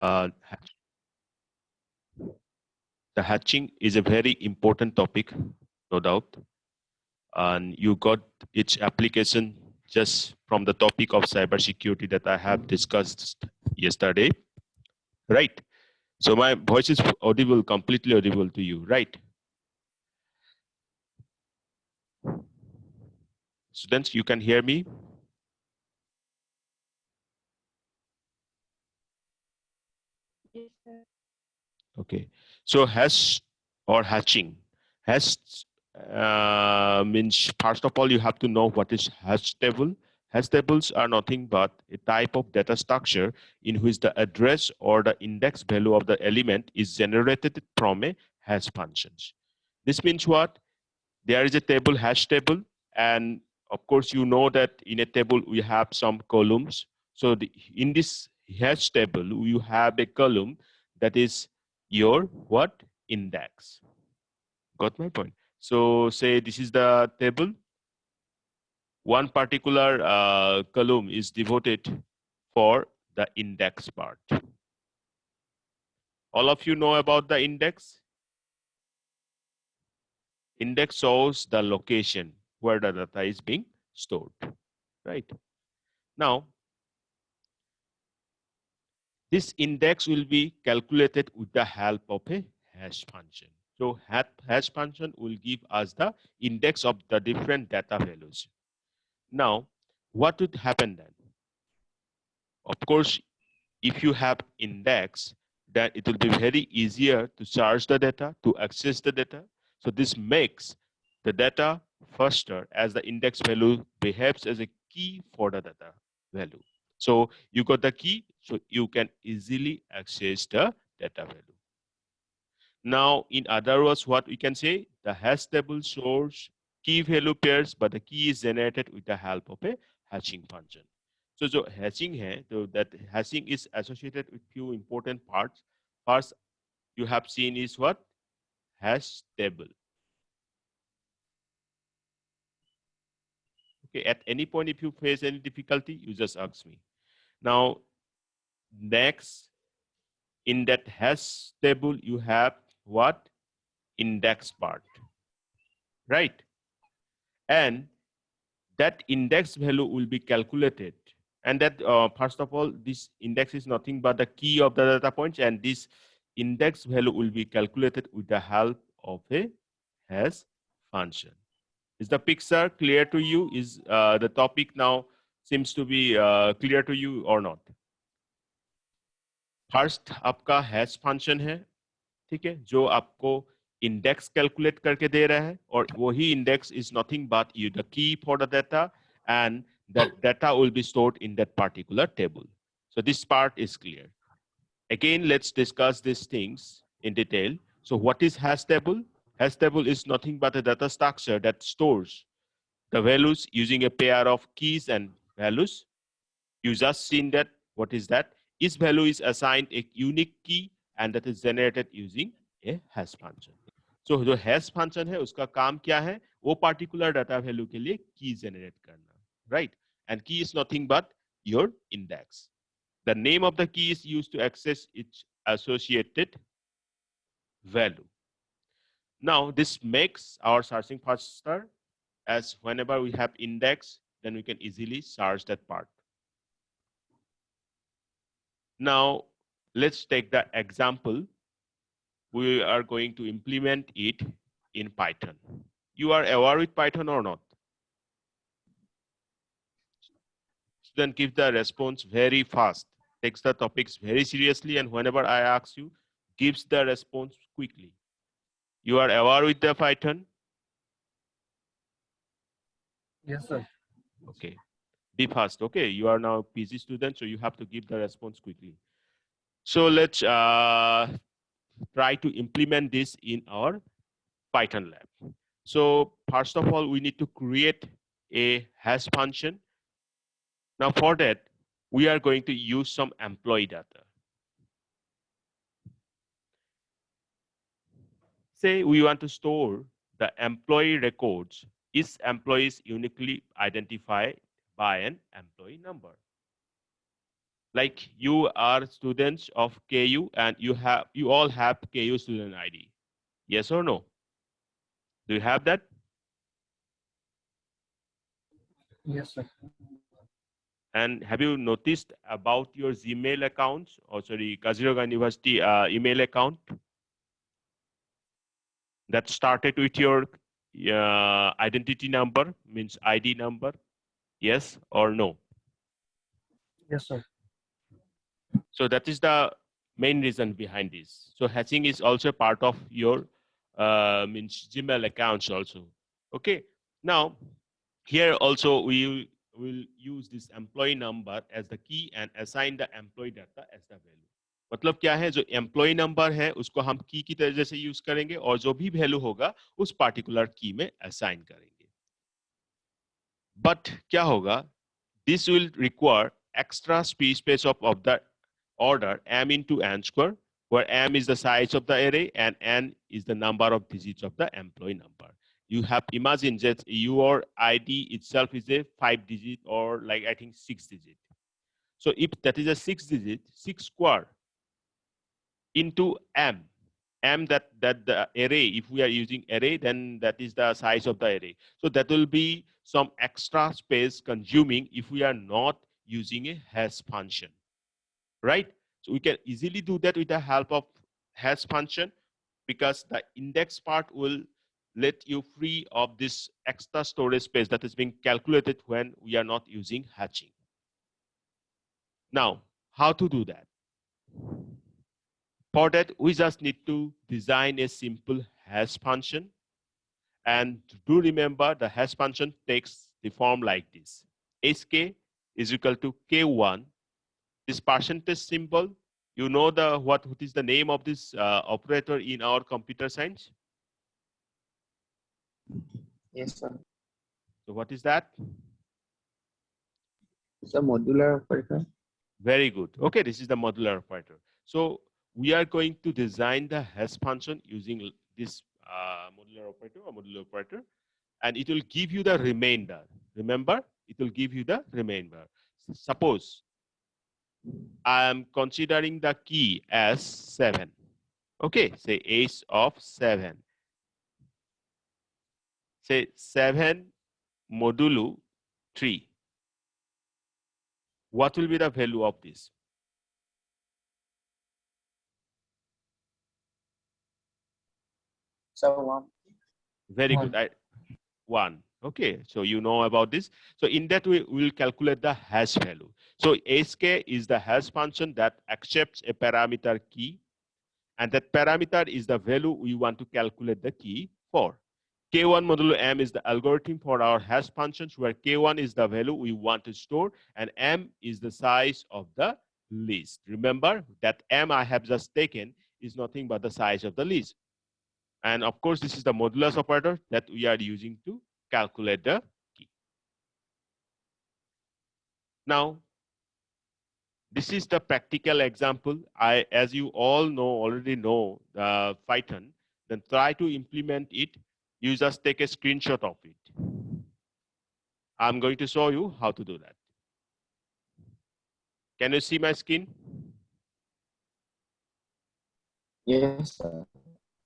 Uh, the hatching is a very important topic, no doubt. And you got its application just from the topic of cybersecurity that I have discussed yesterday, right? So my voice is audible, completely audible to you, right? Students, you can hear me? Yes, sir. Okay. So hash or hatching. Hash means, first of all, you have to know what is hash table. Hash tables are nothing but a type of data structure in which the address or the index value of the element is generated from a hash functions. This means what? There is a table, hash table, and of course, you know that in a table we have some columns. So in this hash table, you have a column that is your what? Index. Got my point? So say this is the table. One particular column is devoted for the index part. All of you know about the index? Index shows the location where the data is being stored, right? Now, this index will be calculated with the help of a hash function. So hash function will give us the index of the different data values. Now, what would happen then? Of course, if you have index, then it will be very easier to search the data, to access the data. So this makes the data faster as the index value behaves as a key for the data value. So you got the key, so you can easily access the data value. Now, in other words, what we can say, the hash table shows key value pairs, but the key is generated with the help of a hashing function. So जो hashing है, so that hashing is associated with few important parts. First, you have seen is what? Hash table. Okay, at any point, if you face any difficulty, you just ask me. Now, next, in that hash table, you have what? Index part, right? And that index value will be calculated. And that, first of all, this index is nothing but the key of the data points, and this index value will be calculated with the help of a hash function. Is the picture clear to you? Is the topic now seems to be clear to you or not? First आपका hash function है, ठीक है, जो आपको index calculate करके दे रहा है, और वही index is nothing but you the key for the data, and that data will be stored in that particular table. So this part is clear. Again, let's discuss these things in detail. So what is hash table? Hash table is nothing but a data structure that stores the values using a pair of keys and values. You just seen that. What is that? Each value is assigned a unique key and that is generated using a hash function. So जो hash function है उसका काम क्या है? वो particular data value के लिए key generate करना, right? And key is nothing but your index. The name of the key is used to access its associated value. Now this makes our searching faster, as whenever we have index, then we can easily search that part. Now, let's take the example. We are going to implement it in Python. You are aware with Python or not? Then give the response very fast. Takes the topics very seriously, and whenever I ask you, gives the response quickly. You are aware with the Python? Yes, sir. Okay. Be fast. Okay. You are now PG student, so you have to give the response quickly. So let's try to implement this in our Python lab. So first of all, we need to create a hash function. Now for that, we are going to use some employee data. Say we want to store the employee records. Each employee is uniquely identified by an employee number. Like you are students of KU and you all have KU student ID. Yes or no? Do you have that? Yes, sir. And have you noticed about your Gmail accounts, or sorry, Kaziroga University email account that started with your identity number, means ID number? Yes or no? Yes, sir. So that is the main reason behind this. So hatching is also part of your means Gmail accounts also. Okay. Now here also we will use this employee number as the key and assign the employee data as the value. मतलब क्या है, जो employ number है उसको हम की तरह से यूज करेंगे और जो भी वैल्यू होगा उस पार्टिकुलर की में असाइन करेंगे. बट क्या होगा, this will require extra space of the order m into n square, where m is the size of the array and n is the number of digits of the employee number. You have imagined that your ID itself is a 5-digit or like I think 6-digit. So if that is a 6-digit, 6 square into m, that the array, if we are using array, then that is the size of the array. So that will be some extra space consuming if we are not using a hash function, right? So we can easily do that with the help of hash function, because the index part will let you free of this extra storage space that is being calculated when we are not using hatching. Now, how to do that? For that, we just need to design a simple hash function. And do remember, the hash function takes the form like this. Sk is equal to K1. This percentage symbol, you know what is the name of this operator in our computer science? Yes, sir. So what is that? It's a modular operator. Very good. Okay, this is the modular operator. So we are going to design the hash function using this modular operator, and it will give you the remainder. Remember, it will give you the remainder. Suppose I am considering the key as 7. Okay, say ace of 7. Say 7 modulo 3. What will be the value of this? So 1. Very One. good. 1. Okay, so you know about this. So in that way, we will calculate the hash value. So sk is the hash function that accepts a parameter key, and that parameter is the value we want to calculate the key for. K1 modulo m is the algorithm for our hash functions, where K1 is the value we want to store and m is the size of the list. Remember that m I have just taken is nothing but the size of the list. And of course, this is the modulus operator that we are using to calculate the key. Now, this is the practical example. As you all already know Python, then try to implement it. You just take a screenshot of it. I'm going to show you how to do that. Can you see my screen? Yes, sir.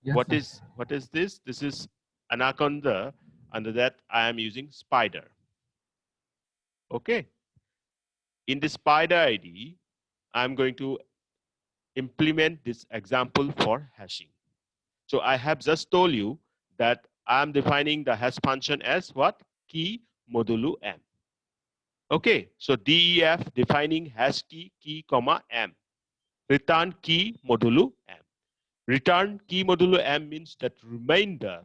Yes, What sir. is this? This is Anaconda. Under that, I am using Spider. Okay. In the Spider ID, I'm going to implement this example for hashing. So I have just told you that I'm defining the hash function as what? Key modulo m. Okay, so DEF defining hash key comma m. Return key modulo m. Return key modulo m means that remainder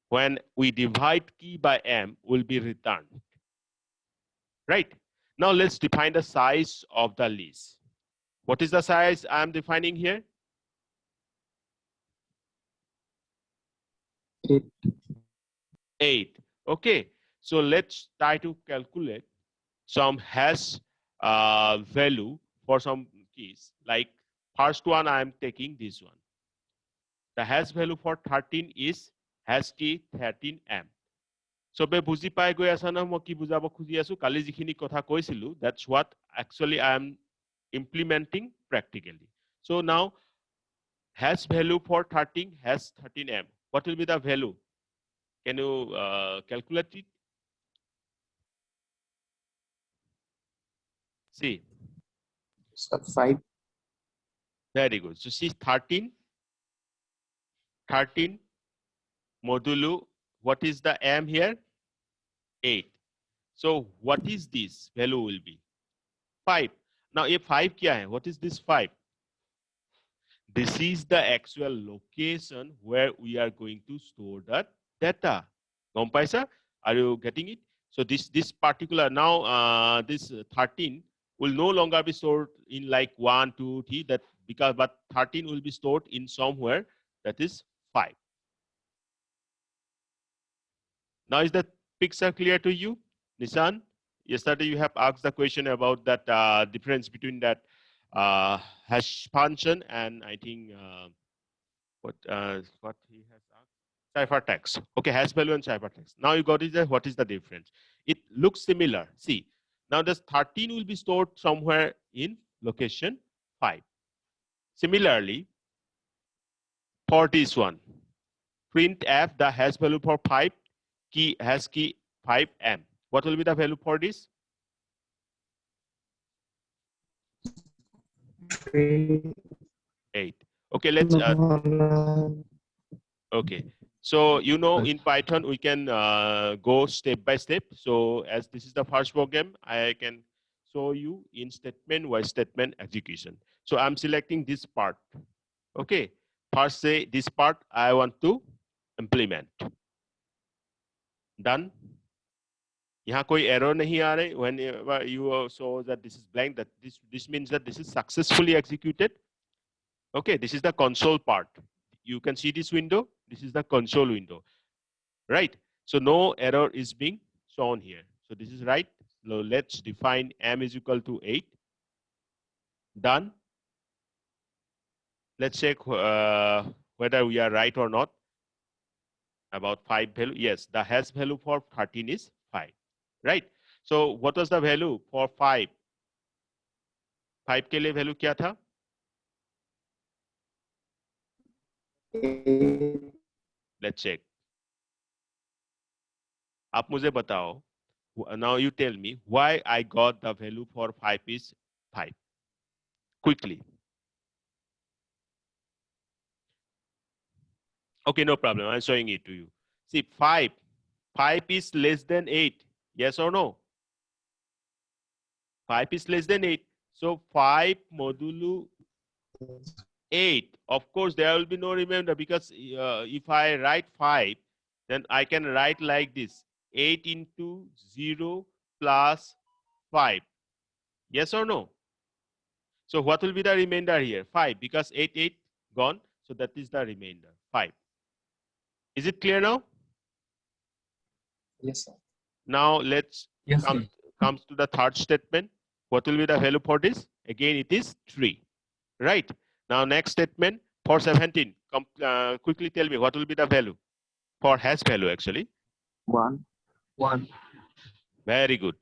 when we divide key by m will be returned. Right? Now let's define the size of the list. What is the size I'm defining here? 8. 8. Okay, so let's try to calculate some hash value for some keys. Like first one, I am taking this one. The hash value for 13 is hash key 13m. সবে বুজি পাই গৈ আছা ন মই কি বুজাব খুজি আছো কালি যিখিনি কথা কৈছিলো that's what actually I am implementing practically. So now hash value for 13 has 13M. What will be the value? Can you calculate it? See, Sir, 5. very good. So see 13 modulo, what is the M here? 8. So what is this value will be? 5. Now if 5 kya hai? What is this 5? This is the actual location where we are going to store the data. Sir? Are you getting it? So this particular now this 13 will no longer be stored in like 1, 2, 3 that because but 13 will be stored in somewhere that is 5. Now is that picture clear to you, Nissan? Yesterday you have asked the question about that difference between that hash function and I think what he has asked ciphertext. Okay, hash value and ciphertext. Now you got it. What is the difference? It looks similar. See, now this 13 will be stored somewhere in location 5. Similarly, for this one, printf the hash value for 5 key hash key 5M. What will be the value for this? 3. 8. Okay, let's okay. So you know in Python we can go step by step. So as this is the first program, I can show you in statement by statement execution. So I'm selecting this part. Okay. First say this part I want to implement. Done. यहाँ कोई error नहीं आ रही. Whenever you show that this is blank, that this means that this is successfully executed. Okay, this is the console part. You can see this window. This is the console window, right? So no error is being shown here. So this is right. So let's define M is equal to 8. Done. Let's check whether we are right or not about 5 value. Yes, the hash value for 13 is 5, right? So what was the value for 5? 5 के लिए value क्या था? Let's check. आप मुझे बताओ. Now you tell me why I got the value for 5 is 5. Quickly. Okay, no problem. I'm showing it to you. See, 5 is less than 8. Yes or no? 5 is less than 8. So 5 modulo 8. Of course, there will be no remainder because if I write 5, then I can write like this. 8 into 0 plus 5. Yes or no? So what will be the remainder here? 5 because 8 gone. So that is the remainder 5. Is it clear now? Yes, sir. Now let's comes to the third statement. What will be the value for this? Again, it is 3. Right. Now next statement for 17. Quickly tell me what will be the value for hash value actually. 1. 1. Very good.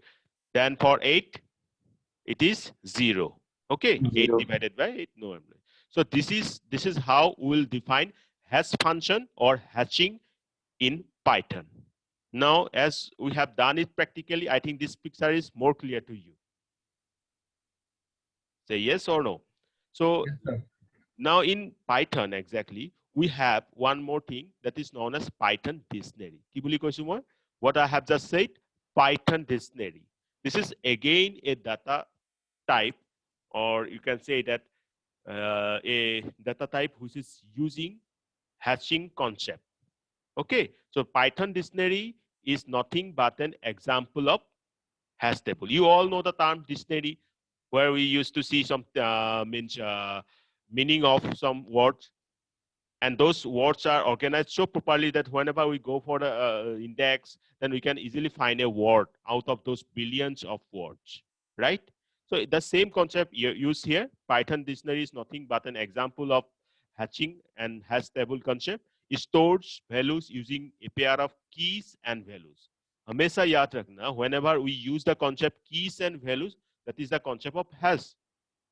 Then for 8, it is 0. Okay, 0. 8 divided by 8. No. So this is how we will define hash function or hatching in Python. Now, as we have done it practically, I think this picture is more clear to you. Say yes or no. So Yes, now in Python exactly, we have one more thing that is known as Python dictionary. What I have just said, Python dictionary. This is again a data type, or you can say that a data type which is using hashing concept. Okay, so Python dictionary is nothing but an example of hash table. You all know the term dictionary, where we used to see some meaning of some words, and those words are organized so properly that whenever we go for the index, then we can easily find a word out of those billions of words, right? So the same concept used here. Python dictionary is nothing but an example of hatching and hash table concept. It stores values using a pair of keys and values. हमेशा याद रखना, whenever we use the concept keys and values, that is the concept of hash.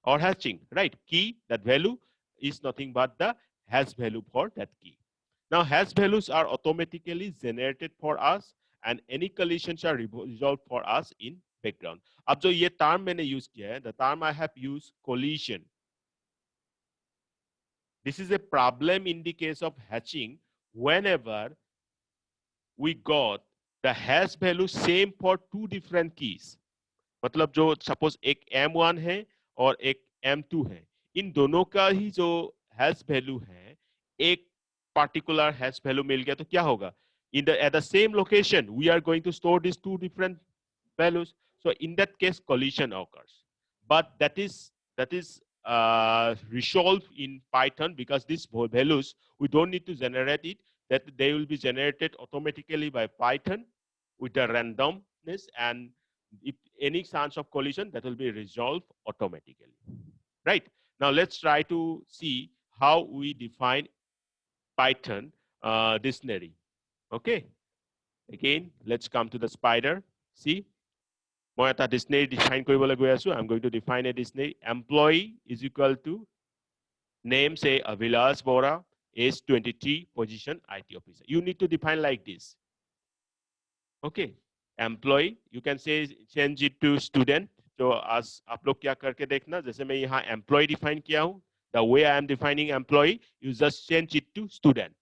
or hatching, right? Key, that value is nothing but the hash value for that key. Now hash values are automatically generated for us and any collisions are resolved for us in background. अब जो ये term मैंने use किया है, the term I have used collision. This is a problem in the case of hatching whenever we got the hash value same for two different keys. मतलब जो suppose एक M1 है और एक M2 है, इन दोनों का ही जो hash value है, एक particular hash value मिल गया तो क्या होगा? At the same location, we are going to store these two different values. So in that case, collision occurs. But that is resolved in Python because these values we don't need to generate it. That they will be generated automatically by Python with the randomness, and if any chance of collision, that will be resolved automatically. Right? Now let's try to see how we define Python dictionary. Okay. Again, let's come to the spider. See, মই এটা dictionary define কৰিবলৈ গৈ আছো. I'm going to define a dictionary. Employee is equal to name, say Avilas Bora, age 23, position IT officer. You need to define like this. Okay. Employee, you can say change it to student. So as आप लोग क्या करके देखना, जैसे मैं यहाँ employee define किया हूँ, the way I am defining employee, you just change it to student.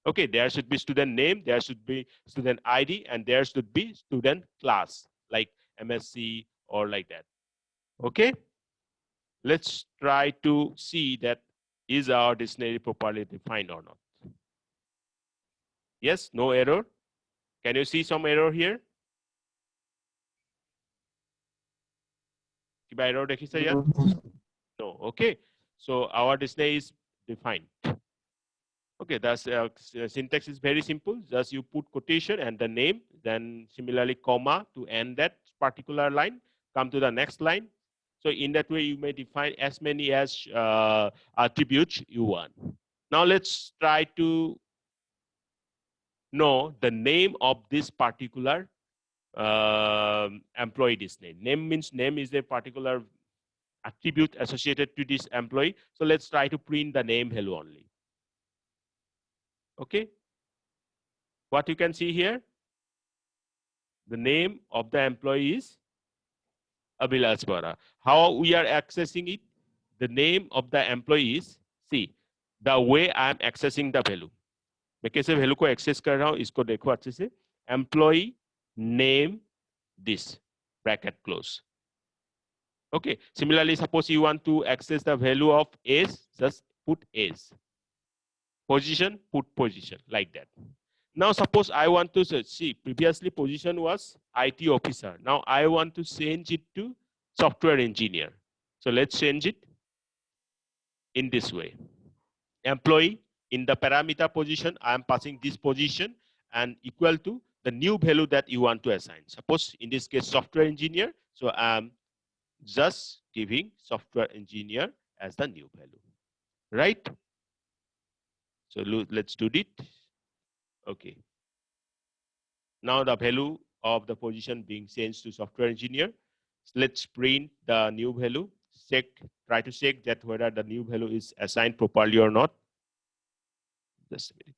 Okay, there should be student name, there should be student ID, and there should be student class, like MSc or like that. Okay, let's try to see that is our dictionary properly defined or not. Yes, no error. Can you see some error here? কিবা error দেখিছে ইয়াত? No. Okay, so our dictionary is defined. Okay, that's syntax is very simple. Just you put quotation and the name, then similarly comma to end that particular line. Come to the next line. So in that way, you may define as many as attributes you want. Now let's try to know the name of this particular employee dictionary. Name means name is a particular attribute associated to this employee. So let's try to print the name value only. Okay, what you can see here, the name of the employee is Abhilash Bora. How we are accessing it? The name of the employee is, see, the way I am accessing the value. मैं कैसे value को access कर रहा हूँ, इसको देखो अच्छे से. Employee name this bracket close. Okay. Similarly, suppose you want to access the value of age, just put age. Position, put position, like that. Now suppose I want to see, previously position was IT officer. Now I want to change it to software engineer. So let's change it in this way. Employee, in the parameter position, I am passing this position and equal to the new value that you want to assign. Suppose in this case software engineer, so I am just giving software engineer as the new value, right? So let's do it. Okay. Now the value of the position being changed to software engineer. So let's print the new value. Try to check that whether the new value is assigned properly or not. Just a minute.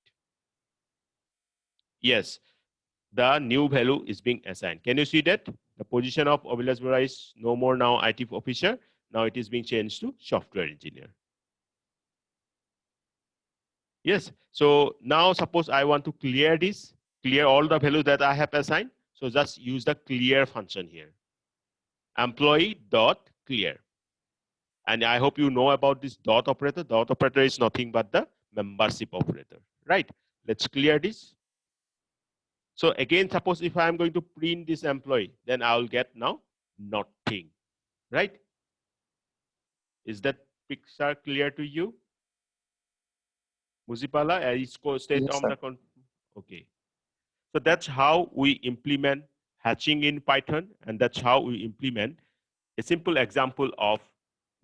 Yes, the new value is being assigned. Can you see that? The position of Abhilash Bora is no more now IT officer. Now it is being changed to software engineer. Yes, so now suppose I want to clear this, clear all the values that I have assigned. So just use the clear function here. Employee dot clear. And I hope you know about this dot operator. Dot operator is nothing but the membership operator, right? Let's clear this. So again, suppose if I am going to print this employee, then I will get now nothing, right? Is that picture clear to you? Muzipala, state Yes, on the okay. So that's how we implement hatching in Python, and that's how we implement a simple example of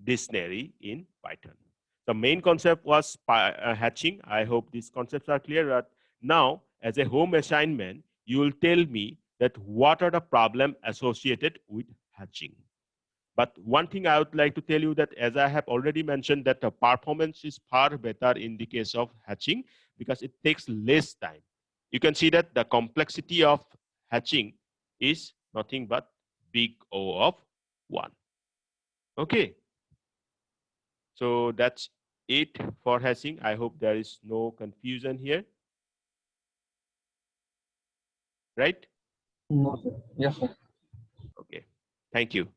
dictionary in Python. The main concept was hatching. I hope these concepts are clear. Now, as a home assignment, you will tell me that what are the problems associated with hatching. But one thing I would like to tell you that, as I have already mentioned, that the performance is far better in the case of hatching because it takes less time. You can see that the complexity of hatching is nothing but big O of 1. Okay. So that's it for hatching. I hope there is no confusion here. Right? No, sir. Yes, sir. Okay. Thank you.